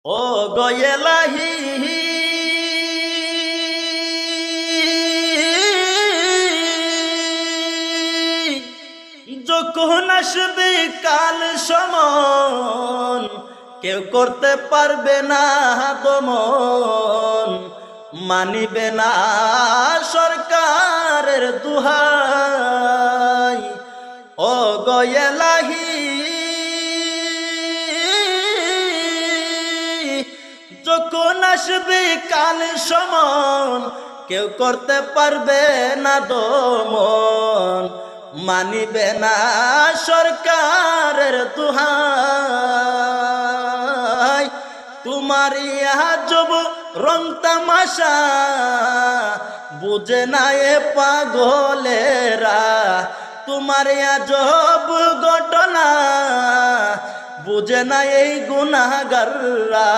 ও গয়েলাহি যখন আসবে কাল সমন কেউ করতে পারবে না দমন, মানিবে না সরকারের দুহাই। ও গয়েলাহি যখন আসবে কাল সমন কেউ করতে পারবে না দমন, মানিবে না সরকারের দুহাই। তোমার আজব রং তামাশা বুঝে না এ পাগলেরা, তোমার আজব ঘটনা বুঝে না এই গুনাহগাররা।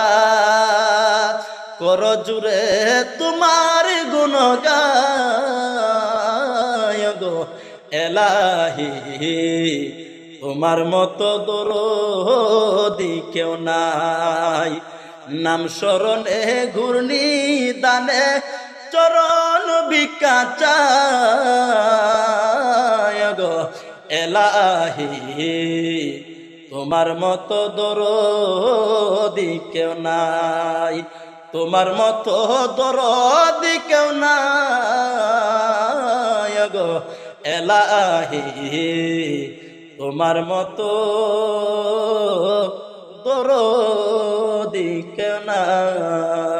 কর জুড়ে তোমার গুণগান গো এলাহি, তোমার মতো দরদি কেউ নাই। নাম স্মরণে ঘূর্ণি দানে চরণ ভিক্ষা চায় গো এলাহি, তোমার মতো দরদি কেউ নাই। তোমার মতো দরদি কেউ নাই গো এলাহি, তোমার মতো দরদি কেউ নাই।